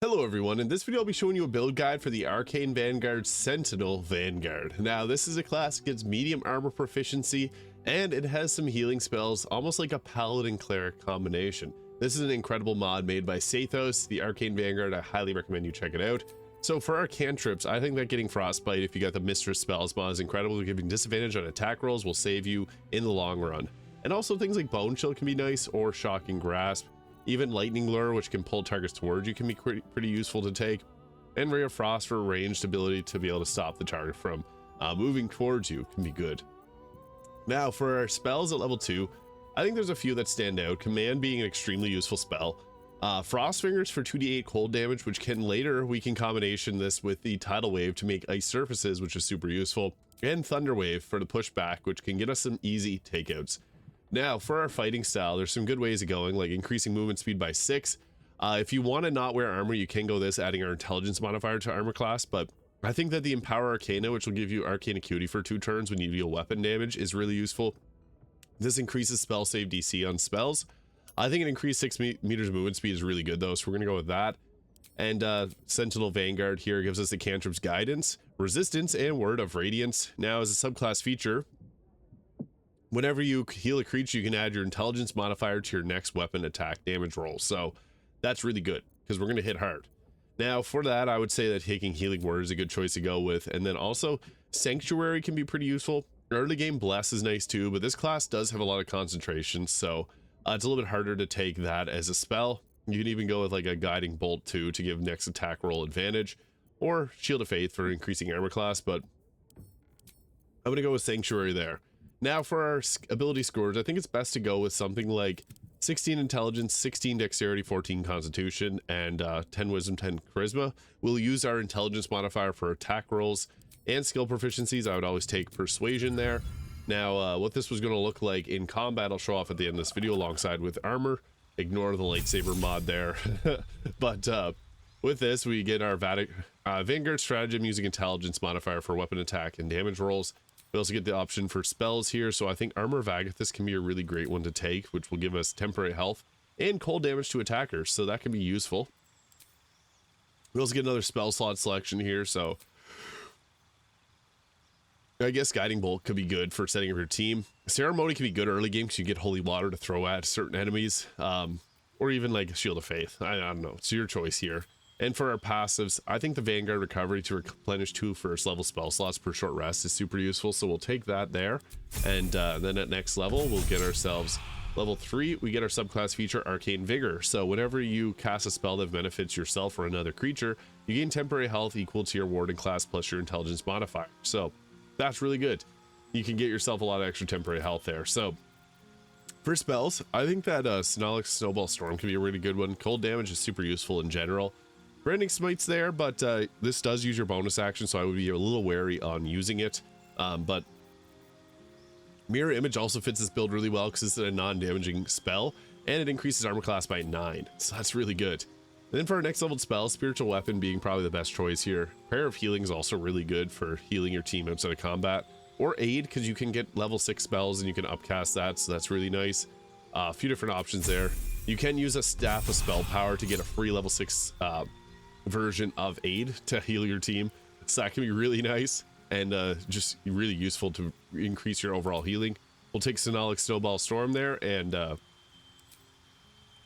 Hello everyone, in this video I'll be showing you a build guide for the Arcane Vanguard Sentinel Vanguard. Now this is a class that gets medium armor proficiency and it has some healing spells, almost like a Paladin cleric combination. This is an incredible mod made by Saethos, the Arcane Vanguard. I highly recommend you check it out. So for our cantrips, I think that getting Frostbite if you got the Mistress spells mod is incredible. Giving disadvantage on attack rolls will save you in the long run. And also things like Bone Chill can be nice, or Shocking Grasp. Even Lightning Lure, which can pull targets towards you, can be pretty useful to take. And Ray of Frost for ranged ability to be able to stop the target from moving towards you can be good. Now for our spells at level 2, I think there's a few that stand out. Command being an extremely useful spell. Frost Fingers for 2d8 cold damage, which we can combination this with the Tidal Wave to make ice surfaces, which is super useful. And Thunder Wave for the pushback, which can get us some easy takeouts. Now, for our fighting style, there's some good ways of going, like increasing movement speed by 6. If you want to not wear armor, you can go this, adding our intelligence modifier to armor class, but I think that the Empower Arcana, which will give you Arcane Acuity for 2 turns when you deal weapon damage, is really useful. This increases spell save DC on spells. I think an increased 6 meters movement speed is really good though, so we're going to go with that. And Sentinel Vanguard here gives us the cantrips Guidance, Resistance, and Word of Radiance. Now, as a subclass feature, whenever you heal a creature, you can add your intelligence modifier to your next weapon attack damage roll. So that's really good because we're going to hit hard. Now for that, I would say that taking Healing Word is a good choice to go with. And then also Sanctuary can be pretty useful. Early game Bless is nice too, but this class does have a lot of concentration. So it's a little bit harder to take that as a spell. You can even go with like a Guiding Bolt too to give next attack roll advantage, or Shield of Faith for increasing armor class, but I'm going to go with Sanctuary there. Now for our ability scores, I think it's best to go with something like 16 intelligence, 16 dexterity, 14 constitution, and 10 wisdom, 10 charisma. We'll use our intelligence modifier for attack rolls and skill proficiencies. I would always take persuasion there. Now what this was going to look like in combat I'll show off at the end of this video alongside with armor. Ignore the lightsaber mod there. But with this we get our Vanguard stratagem using intelligence modifier for weapon attack and damage rolls. We also get the option for spells here, so I think Armor of Agathis can be a really great one to take, which will give us temporary health and cold damage to attackers, so that can be useful. We also get another spell slot selection here, so I guess Guiding Bolt could be good for setting up your team. Ceremony can be good early game because you get Holy Water to throw at certain enemies, or even like Shield of Faith. I don't know, it's your choice here. And for our passives, I think the Vanguard Recovery to replenish 2 first level spell slots per short rest is super useful, so we'll take that there. And then at next level, we'll get ourselves level 3, we get our subclass feature Arcane Vigor. So whenever you cast a spell that benefits yourself or another creature, you gain temporary health equal to your Warden class plus your intelligence modifier. So that's really good. You can get yourself a lot of extra temporary health there. So for spells, I think that Synolic Snowball Storm can be a really good one. Cold damage is super useful in general. Branding Smite's there, but this does use your bonus action, so I would be a little wary on using it. But Mirror Image also fits this build really well because it's a non-damaging spell, and it increases armor class by 9, so that's really good. And then for our next leveled spell, Spiritual Weapon being probably the best choice here. Prayer of Healing is also really good for healing your team outside of combat. Or Aid, because you can get level 6 spells and you can upcast that, so that's really nice. A few different options there. You can use a Staff of Spell Power to get a free level 6 version of Aid to heal your team, so that can be really nice and just really useful to increase your overall healing. We'll take Synolic Snowball Storm there, and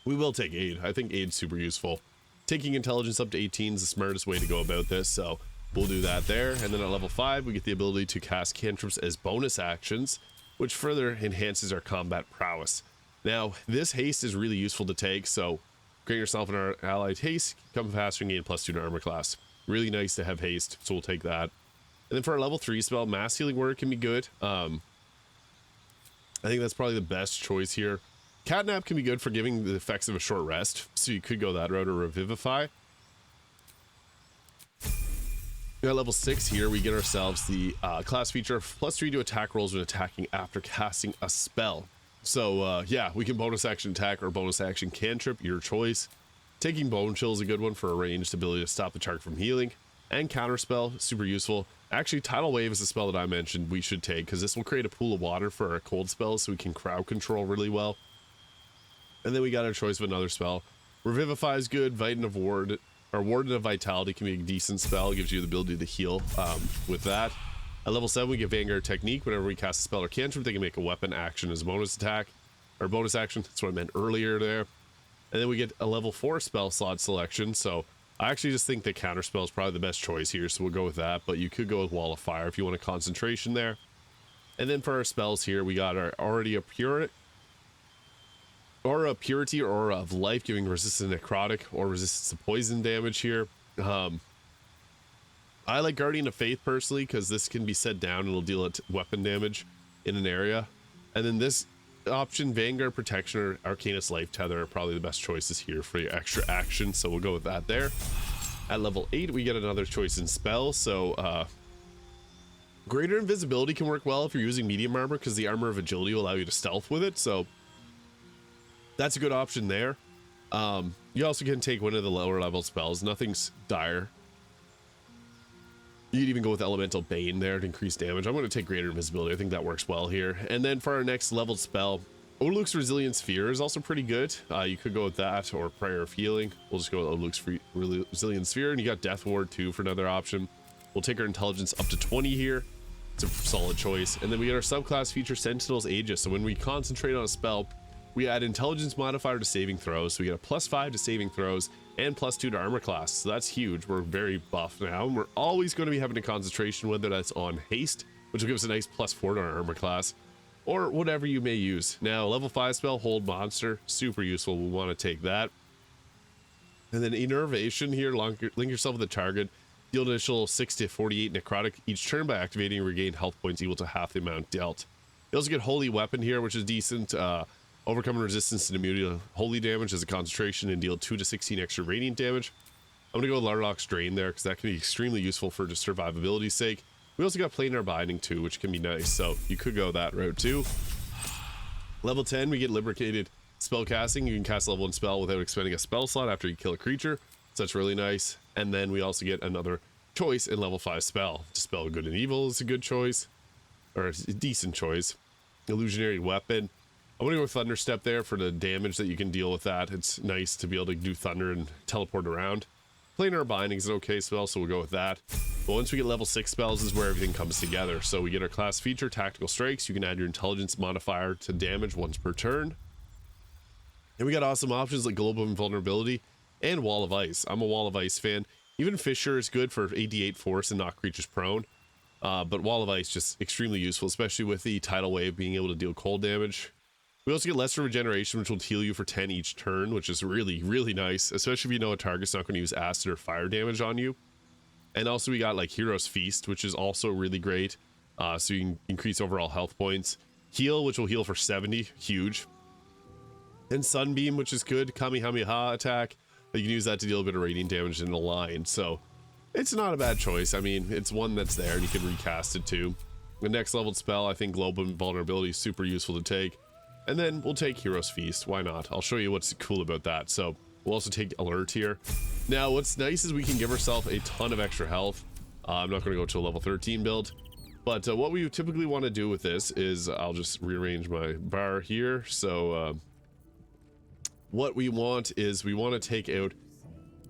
we will take Aid. I think Aid's super useful. Taking intelligence up to 18 is the smartest way to go about this, so we'll do that there. And then at level 5 we get the ability to cast cantrips as bonus actions, which further enhances our combat prowess. Now this haste is really useful to take, so grant yourself and our allied haste, come faster and gain +2 to armor class. Really nice to have haste, so we'll take that. And then for our level 3 spell, Mass Healing Word can be good. I think that's probably the best choice here. Catnap can be good for giving the effects of a short rest, so you could go that route, or Revivify. At level 6 here, we get ourselves the class feature +3 to attack rolls when attacking after casting a spell. So yeah, we can bonus action attack or bonus action cantrip, your choice. Taking Bone Chill is a good one for a ranged ability to stop the target from healing. And Counterspell, super useful. Actually, Tidal Wave is the spell that I mentioned we should take, because this will create a pool of water for our cold spells, so we can crowd control really well. And then we got our choice of another spell. Revivify is good, Vitin of Ward Our Warden of Vitality can be a decent spell, gives you the ability to heal with that. At level 7, we get Vanguard Technique. Whenever we cast a spell or cantrip, they can make a weapon action as a bonus attack, or bonus action. That's what I meant earlier there. And then we get a level 4 spell slot selection. So I actually just think the counter spell is probably the best choice here, so we'll go with that. But you could go with Wall of Fire if you want a concentration there. And then for our spells here, we got our already a Purity or Aura of Life, giving resistance to necrotic or resistance to poison damage here. I like Guardian of Faith personally because this can be set down and it'll deal weapon damage in an area. And then this option, Vanguard Protection or Arcanist Life Tether, are probably the best choices here for your extra action, so we'll go with that there. At level 8, we get another choice in spell, so Greater Invisibility can work well if you're using medium armor because the Armor of Agility will allow you to stealth with it, so that's a good option there. You also can take one of the lower level spells. Nothing's dire. You could even go with Elemental Bane there to increase damage. I'm going to take Greater Invisibility. I think that works well here. And then for our next leveled spell, Oluk's Resilient Sphere is also pretty good. You could go with that or Prayer of Healing. We'll just go with Oluk's Resilient Sphere. And you got Death Ward too for another option. We'll take our intelligence up to 20 here. It's a solid choice. And then we get our subclass feature, Sentinel's Aegis. So when we concentrate on a spell, we add intelligence modifier to saving throws. So we get a +5 to saving throws and +2 to armor class. So that's huge. We're very buff now. And we're always going to be having a concentration, whether that's on haste, which will give us a nice +4 to our armor class, or whatever you may use. Now, level 5 spell, Hold Monster, super useful. We want to take that. And then Innervation here, link yourself with a target. Deal initial 6 to 48 necrotic each turn by activating and regain health points equal to half the amount dealt. You also get Holy Weapon here, which is decent. Overcoming resistance and immunity to holy damage as a concentration and deal 2 to 16 extra radiant damage. I'm going to go with Larlock's Drain there because that can be extremely useful for just survivability's sake. We also got Planar Binding too, which can be nice, so you could go that route too. Level 10, we get Lubricated Spellcasting. You can cast level 1 spell without expending a spell slot after you kill a creature, so that's really nice. And then we also get another choice in level 5 spell. Dispel Good and Evil is a good choice, or a decent choice. Illusionary Weapon. I'm going to go with Thunder Step there for the damage that you can deal with that. It's nice to be able to do thunder and teleport around. Planar Binding is an okay spell, so we'll go with that. But once we get level 6 spells is where everything comes together. So we get our class feature, Tactical Strikes. You can add your intelligence modifier to damage once per turn. And we got awesome options like Global Invulnerability and Wall of Ice. I'm a Wall of Ice fan. Even Fissure is good for 88 force and knock creatures prone. But Wall of Ice just extremely useful, especially with the Tidal Wave being able to deal cold damage. We also get Lesser Regeneration, which will heal you for 10 each turn, which is really, really nice, especially if you know a target's not going to use acid or fire damage on you. And also we got like Hero's Feast, which is also really great. So you can increase overall health points. Heal, which will heal for 70, huge. And Sunbeam, which is good. Kamehameha attack. You can use that to deal a bit of radiant damage in the line. So it's not a bad choice. I mean, it's one that's there and you can recast it too. The next leveled spell, I think Global Invulnerability is super useful to take. And then we'll take Hero's Feast. Why not? I'll show you what's cool about that. So we'll also take Alert here. Now, what's nice is we can give ourselves a ton of extra health. I'm not going to go to a level 13 build. But what we typically want to do with this is I'll just rearrange my bar here. So what we want is we want to take out...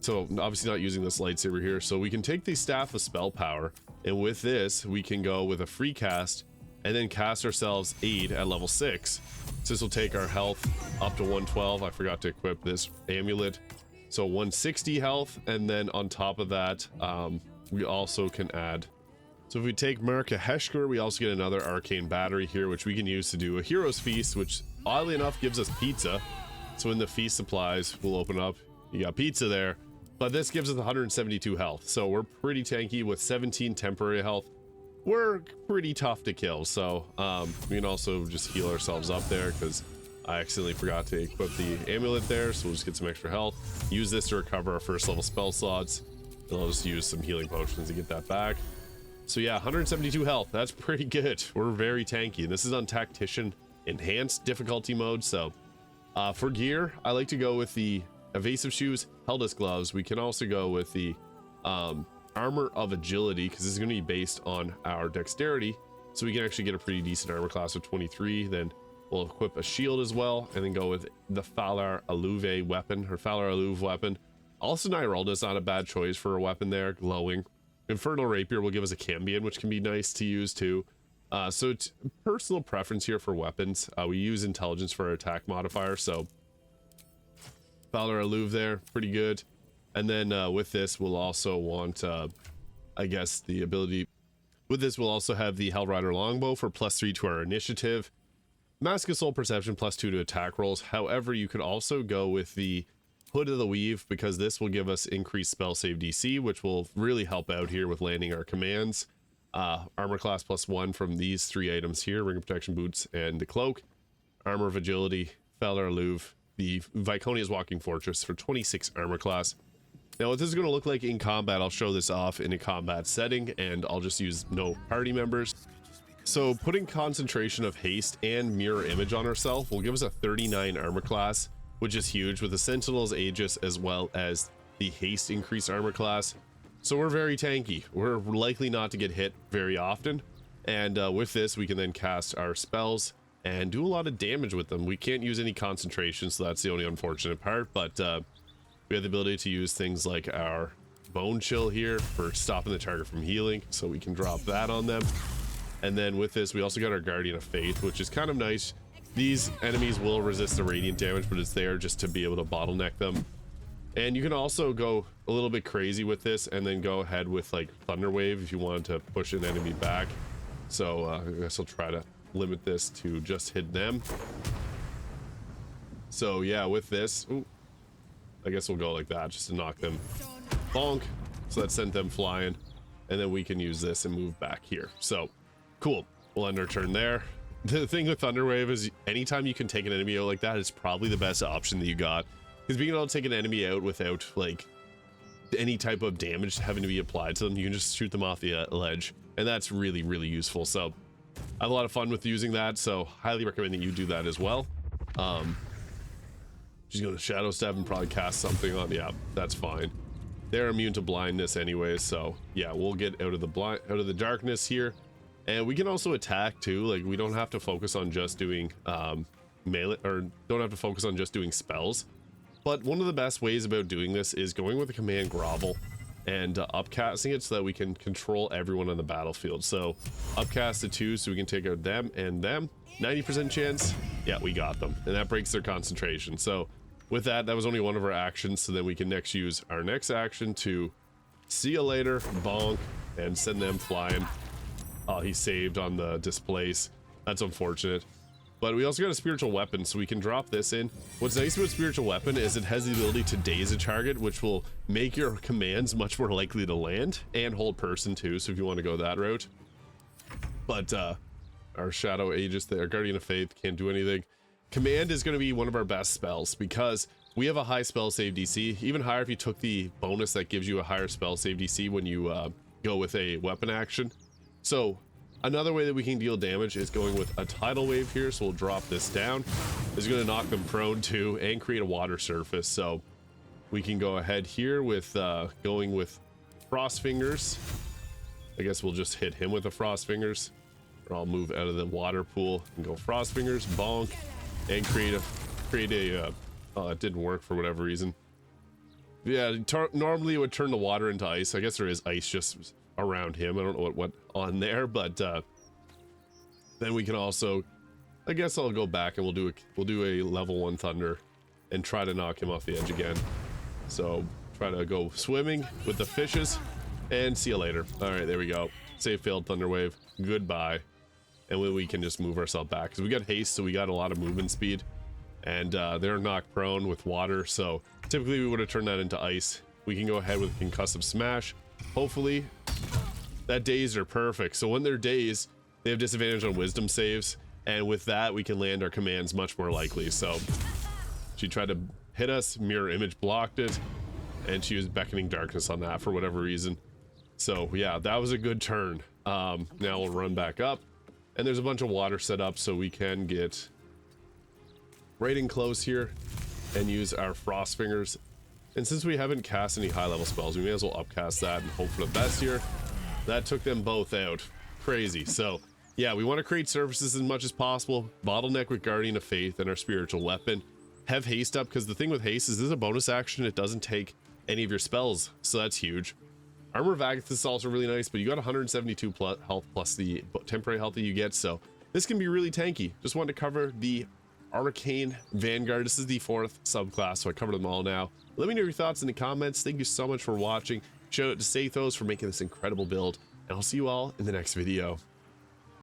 So obviously not using this lightsaber here. So we can take the Staff of Spell Power. And with this, we can go with a free cast and then cast ourselves Aid at level 6. So this will take our health up to 112. I forgot to equip this amulet. So 160 health, and then on top of that, we also can add... So if we take Marka Heshker, we also get another Arcane Battery here, which we can use to do a Hero's Feast, which oddly enough gives us pizza. So when the feast supplies will open up, you got pizza there. But this gives us 172 health. So we're pretty tanky with 17 temporary health. We're pretty tough to kill, so we can also just heal ourselves up there because I accidentally forgot to equip the amulet there, so we'll just get some extra health. Use this to recover our first level spell slots, and I'll just use some healing potions to get that back. So yeah, 172 health, that's pretty good. We're very tanky. This is on Tactician Enhanced difficulty mode, so for gear, I like to go with the Evasive Shoes, Helldust Gloves. We can also go with the Armor of Agility, because this is going to be based on our dexterity, so we can actually get a pretty decent armor class of 23. Then we'll equip a shield as well, and then go with the Falar Aluve weapon, or Falar Aluve weapon, Also, Nyralda is not a bad choice for a weapon there, glowing. Infernal Rapier will give us a Cambion, which can be nice to use too. So it's personal preference here for weapons. We use intelligence for our attack modifier, so Baldur Alluve there, pretty good. And then with this, we'll also want, I guess, the ability. With this, we'll also have the Hellrider Longbow for +3 to our initiative. Mask of Soul Perception +2 to attack rolls. However, you could also go with the Hood of the Weave, because this will give us increased spell save DC, which will really help out here with landing our commands. Armor class +1 from these 3 items here, Ring of Protection Boots and the Cloak. Armor of Agility, Baldur Alluve, the Viconia's Walking Fortress for 26 armor class. Now what this is going to look like in combat, I'll show this off in a combat setting, and I'll just use no party members. So putting concentration of haste and mirror image on ourselves will give us a 39 armor class, which is huge, with the Sentinel's Aegis as well as the haste increased armor class. So we're very tanky. We're likely not to get hit very often. And with this, we can then cast our spells and do a lot of damage with them. We can't use any concentration, so that's the only unfortunate part. But we have the ability to use things like our Bone Chill here for stopping the target from healing, so we can drop that on them. And then with this, we also got our Guardian of Faith, which is kind of nice. These enemies will resist the radiant damage, but it's there just to be able to bottleneck them. And you can also go a little bit crazy with this and then go ahead with like Thunder Wave if you wanted to push an enemy back. So I guess I'll try to limit this to just hit them. So yeah, with this, ooh, I guess we'll go like that just to knock them bonk. So that sent them flying, and then we can use this and move back here. So cool, we'll end our turn there. The thing with Thunder Wave is anytime you can take an enemy out like that, it's probably the best option that you got, because being able to take an enemy out without like any type of damage having to be applied to them, you can just shoot them off the ledge, and that's really, really useful. So I have a lot of fun with using that, so highly recommend that you do that as well. She's gonna Shadow Step and probably cast something on. Yeah, that's fine. They're immune to blindness anyway, so yeah, we'll get out of the darkness here. And we can also attack too. Like, we don't have to focus on just doing melee, or don't have to focus on just doing spells. But one of the best ways about doing this is going with the command Grovel and upcasting it so that we can control everyone on the battlefield. So upcast to 2 so we can take out them and them. 90% chance, yeah, we got them, and that breaks their concentration. So with that, that was only one of our actions, so then we can next use our next action to see you later, bonk, and send them flying. Oh, he saved on the displace. That's unfortunate. But we also got a spiritual weapon, so we can drop this in. What's nice about spiritual weapon is it has the ability to daze a target, which will make your commands much more likely to land, and hold person too, so if you want to go that route. But our Shadow Aegis there, Guardian of Faith, can't do anything. Command is going to be one of our best spells because we have a high spell save DC, even higher if you took the bonus that gives you a higher spell save DC when you go with a weapon action. So another way that we can deal damage is going with a tidal wave here. So we'll drop this down. It's going to knock them prone too and create a water surface. So we can go ahead here with going with Frost Fingers. I guess we'll just hit him with the Frost Fingers, or I'll move out of the water pool and go Frost Fingers, bonk, and create a oh, it didn't work for whatever reason. Yeah, normally it would turn the water into ice. I guess there is ice just around him. I don't know what on there, but then we can also, I guess I'll go back and we'll do a level 1 thunder and try to knock him off the edge again. So try to go swimming with the fishes and see you later. All right, there we go. Save failed, thunder wave, goodbye. And then we can just move ourselves back because we got haste, so we got a lot of movement speed, and they're knocked prone with water, so typically we would have turned that into ice. We can go ahead with concussive smash. Hopefully that daze are perfect, so when they're dazed they have disadvantage on wisdom saves, and with that we can land our commands much more likely. So she tried to hit us, mirror image blocked it, and she was beckoning darkness on that for whatever reason. So yeah, that was a good turn. Now we'll run back up, and there's a bunch of water set up, so we can get right in close here and use our Frost Fingers. And since we haven't cast any high level spells, we may as well upcast that and hope for the best here. That took them both out. Crazy. So yeah, we want to create surfaces as much as possible. Bottleneck with Guardian of Faith and our spiritual weapon. Have haste up, because the thing with haste is this is a bonus action. It doesn't take any of your spells, so that's huge. Armor of Agathis is also really nice, but you got 172 health plus the temporary health that you get, so this can be really tanky. Just wanted to cover the Arcane Vanguard. This is the 4th subclass, so I covered them all now. Let me know your thoughts in the comments. Thank you so much for watching. Shout out to Saethos for making this incredible build, and I'll see you all in the next video.